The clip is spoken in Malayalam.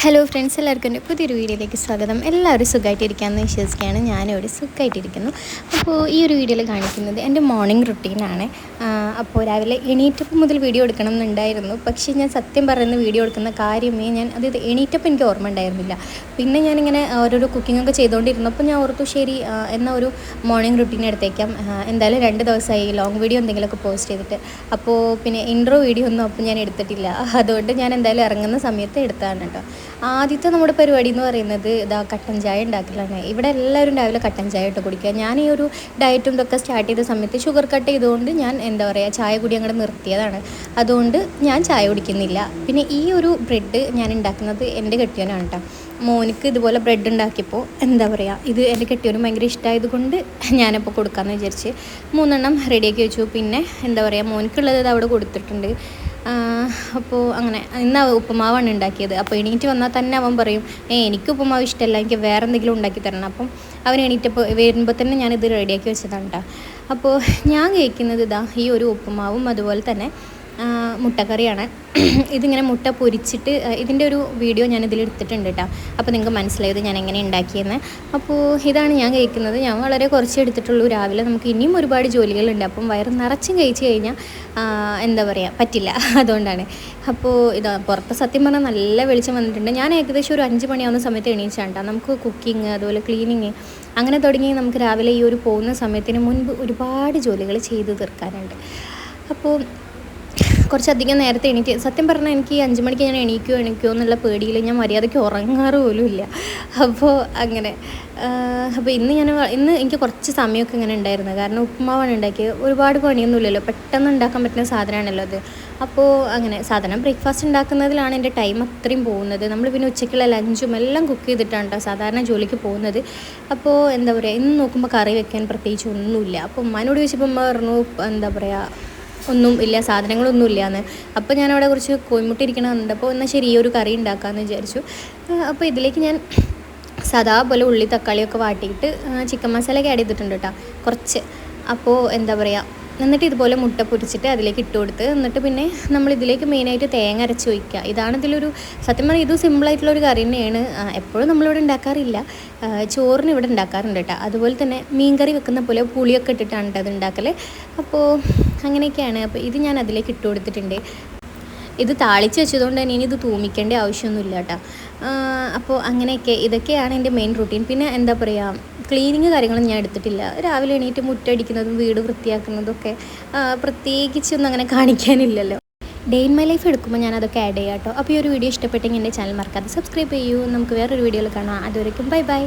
ഹലോ ഫ്രണ്ട്സ്, എല്ലാവർക്കും എൻ്റെ പുതിയൊരു വീഡിയോയിലേക്ക് സ്വാഗതം. എല്ലാവരും സുഖമായിട്ടിരിക്കാമെന്ന് വിശ്വസിക്കുകയാണ്. ഞാനിവിടെ സുഖമായിട്ടിരിക്കുന്നു. അപ്പോൾ ഈ ഒരു വീഡിയോയിൽ കാണിക്കുന്നത് എൻ്റെ മോർണിംഗ് റുട്ടീനാണ്. അപ്പോൾ രാവിലെ എണീറ്റപ്പം മുതൽ വീഡിയോ എടുക്കണം എന്നുണ്ടായിരുന്നു. പക്ഷേ ഞാൻ സത്യം പറയുന്ന വീഡിയോ എടുക്കുന്ന കാര്യമേ അതായത് എണീറ്റപ്പം എനിക്ക് ഓർമ്മ ഉണ്ടായിരുന്നില്ല. പിന്നെ ഞാനിങ്ങനെ ഓരോരോ കുക്കിങ്ങൊക്കെ ചെയ്തുകൊണ്ടിരുന്നപ്പോൾ ഞാൻ ഓർത്തു ശരി എന്നാൽ ഒരു മോർണിംഗ് റുട്ടീൻ എടുത്തേക്കാം. എന്തായാലും 2 ദിവസമായി ലോങ് വീഡിയോ എന്തെങ്കിലുമൊക്കെ പോസ്റ്റ് ചെയ്തിട്ട്. അപ്പോൾ പിന്നെ ഇൻട്രോ വീഡിയോ ഒന്നും അപ്പം ഞാൻ എടുത്തിട്ടില്ല. അതുകൊണ്ട് ഞാൻ എന്തായാലും ഇറങ്ങുന്ന സമയത്ത് എടുത്തതാണ് കേട്ടോ. ആദ്യത്തെ നമ്മുടെ പരിപാടി എന്ന് പറയുന്നത് കട്ടൻ ചായ ഉണ്ടാക്കലാണ്. ഇവിടെ എല്ലാവരും രാവിലെ കട്ടൻ ചായ ഇട്ട് കുടിക്കുക. ഞാൻ ഈ ഒരു ഡയറ്റും ഇതൊക്കെ സ്റ്റാർട്ട് ചെയ്ത സമയത്ത് ഷുഗർ കട്ട് ചെയ്തുകൊണ്ട് ഞാൻ ചായ കുടി അങ്ങോട്ട് നിർത്തിയതാണ്. അതുകൊണ്ട് ഞാൻ ചായ കുടിക്കുന്നില്ല. പിന്നെ ഈ ഒരു ബ്രെഡ് ഞാൻ ഉണ്ടാക്കുന്നത് എൻ്റെ കെട്ടിയവനാണ് കേട്ടോ. മോനിക്ക് ഇതുപോലെ ബ്രെഡ് ഉണ്ടാക്കിയപ്പോൾ ഇത് എൻ്റെ കെട്ടിയവനും ഭയങ്കര ഇഷ്ടമായത് കൊണ്ട് ഞാനപ്പോൾ കൊടുക്കാമെന്ന് വിചാരിച്ച് 3 എണ്ണം റെഡിയാക്കി വെച്ചു. പിന്നെ മോനിക്കുള്ളത് ഇത് അവിടെ കൊടുത്തിട്ടുണ്ട്. അപ്പോൾ അങ്ങനെ ഇന്ന് ഉപ്പുമാവാണ് ഉണ്ടാക്കിയത്. അപ്പോൾ എണീറ്റ് വന്നാൽ തന്നെ അവൻ പറയും എനിക്ക് ഉപ്പുമാവ് ഇഷ്ടമല്ല, എനിക്ക് വേറെ എന്തെങ്കിലും ഉണ്ടാക്കി തരണം. അപ്പം അവൻ എണീറ്റപ്പോൾ വരുമ്പോൾ തന്നെ ഞാനിത് റെഡിയാക്കി വെച്ചതാണ് കേട്ടോ. അപ്പോൾ ഞാൻ കഴിക്കുന്നത് ഈ ഒരു ഉപ്പുമാവും അതുപോലെ തന്നെ മുട്ടക്കറിയാണ്. ഇതിങ്ങനെ മുട്ട പൊരിച്ചിട്ട് ഇതിൻ്റെ ഒരു വീഡിയോ ഞാനിതിൽ എടുത്തിട്ടുണ്ട് കേട്ടോ. അപ്പോൾ നിങ്ങൾക്ക് മനസ്സിലായത് ഞാൻ എങ്ങനെ ഉണ്ടാക്കിയെന്ന്. അപ്പോൾ ഇതാണ് ഞാൻ കഴിക്കുന്നത്. ഞാൻ വളരെ കുറച്ച് എടുത്തിട്ടുള്ളൂ. രാവിലെ നമുക്ക് ഇനിയും ഒരുപാട് ജോലികളുണ്ട്. അപ്പം വയറ് നിറച്ചും കഴിച്ച് കഴിഞ്ഞാൽ പറ്റില്ല. അതുകൊണ്ടാണ്. അപ്പോൾ പുറത്ത് സത്യം പറഞ്ഞാൽ നല്ല വെളിച്ചം വന്നിട്ടുണ്ട്. ഞാൻ ഏകദേശം ഒരു 5 മണിയാവുന്ന സമയത്ത് എണീച്ചാണ് കേട്ടോ. നമുക്ക് കുക്കിങ് അതുപോലെ ക്ലീനിങ് അങ്ങനെ തുടങ്ങി നമുക്ക് രാവിലെ ഈ ഒരു പോകുന്ന സമയത്തിന് മുൻപ് ഒരുപാട് ജോലികൾ ചെയ്ത് തീർക്കാനുണ്ട്. അപ്പോൾ കുറച്ചധികം നേരത്തെ എണീറ്റ് സത്യം പറഞ്ഞാൽ എനിക്ക് 5 മണിക്ക് ഞാൻ എണീക്കുമോ എന്നുള്ള പേടിയിൽ ഞാൻ മര്യാദയ്ക്ക് ഉറങ്ങാറ് പോലും ഇല്ല. അപ്പോൾ അങ്ങനെ അപ്പോൾ ഇന്ന് എനിക്ക് കുറച്ച് സമയമൊക്കെ ഇങ്ങനെ ഉണ്ടായിരുന്നു. കാരണം ഉപ്പുമാവാണ് ഉണ്ടാക്കിയത്. ഒരുപാട് പണിയൊന്നുമില്ലല്ലോ, പെട്ടെന്ന് ഉണ്ടാക്കാൻ പറ്റുന്ന സാധനമാണല്ലോ അത്. അപ്പോൾ അങ്ങനെ ബ്രേക്ക്ഫാസ്റ്റ് ഉണ്ടാക്കുന്നതിലാണ് എൻ്റെ ടൈം അത്രയും പോകുന്നത്. നമ്മൾ പിന്നെ ഉച്ചയ്ക്കുള്ള ലഞ്ചും എല്ലാം കുക്ക് ചെയ്തിട്ടാണ് കേട്ടോ സാധാരണ ജോലിക്ക് പോകുന്നത്. അപ്പോൾ ഇന്ന് നോക്കുമ്പോൾ കറി വെക്കാൻ പ്രത്യേകിച്ച് ഒന്നുമില്ല. അപ്പോൾ ഉമ്മാനോട് ചോദിച്ചപ്പോൾ ഉമ്മ പറഞ്ഞു ഒന്നും ഇല്ല, സാധനങ്ങളൊന്നും ഇല്ലയെന്ന്. അപ്പോൾ ഞാനവിടെ കുറച്ച് കോഴിമുട്ട ഇരിക്കണമെന്നുണ്ട്. അപ്പോൾ എന്നാൽ ശരി ഈ ഒരു കറി ഉണ്ടാക്കാമെന്ന് വിചാരിച്ചു. അപ്പോൾ ഇതിലേക്ക് ഞാൻ സാധാ പോലെ ഉള്ളി തക്കാളിയൊക്കെ വാട്ടിയിട്ട് ചിക്കൻ മസാലയൊക്കെ ആഡ് ചെയ്തിട്ടുണ്ട് കേട്ടോ കുറച്ച്. അപ്പോൾ എന്നിട്ട് ഇതുപോലെ മുട്ട പൊരിച്ചിട്ട് അതിലേക്ക് ഇട്ട് കൊടുത്ത് എന്നിട്ട് പിന്നെ നമ്മളിതിലേക്ക് മെയിനായിട്ട് തേങ്ങ അരച്ച് ഒഴിക്കുക. ഇതാണ് ഇതിലൊരു സത്യം പറഞ്ഞാൽ ഇത് സിമ്പിളായിട്ടുള്ളൊരു കറി തന്നെയാണ്. എപ്പോഴും നമ്മളിവിടെ ഉണ്ടാക്കാറില്ല. ചോറിന് ഇവിടെ ഉണ്ടാക്കാറുണ്ട് കേട്ടോ. അതുപോലെ തന്നെ മീൻ കറി വെക്കുന്ന പോലെ പുളിയൊക്കെ ഇട്ടിട്ടാണ് കേട്ടോ അത് ഉണ്ടാക്കൽ. അപ്പോൾ അങ്ങനെയൊക്കെയാണ്. അപ്പോൾ ഇത് ഞാൻ അതിലേക്ക് ഇട്ട് കൊടുത്തിട്ടുണ്ട്. ഇത് താളിച്ച് വെച്ചതുകൊണ്ട് തന്നെ ഇനി ഇത് തൂമിക്കേണ്ട ആവശ്യമൊന്നുമില്ല കേട്ടോ. അപ്പോൾ അങ്ങനെയൊക്കെ ഇതൊക്കെയാണ് എൻ്റെ മെയിൻ റൂട്ടീൻ. പിന്നെ ക്ലീനിങ് കാര്യങ്ങളൊന്നും ഞാൻ എടുത്തിട്ടില്ല. രാവിലെ എണീറ്റ് മുറ്റടിക്കുന്നതും വീട് വൃത്തിയാക്കുന്നതൊക്കെ പ്രത്യേകിച്ചൊന്നും അങ്ങനെ കാണിക്കാനില്ലല്ലോ. ഡേ ഇൻ മൈ ലൈഫ് എടുക്കുമ്പോൾ ഞാൻ അതൊക്കെ ആഡ് ചെയ്യാം കേട്ടോ. അപ്പോൾ ഈ ഒരു വീഡിയോ ഇഷ്ടപ്പെട്ടെങ്കിൽ എൻ്റെ ചാനൽ മറക്കാതെ സബ്സ്ക്രൈബ് ചെയ്യൂ. നമുക്ക് വേറൊരു വീഡിയോയിൽ കാണാം. അതുവരെയ്ക്കും ബൈ ബൈ.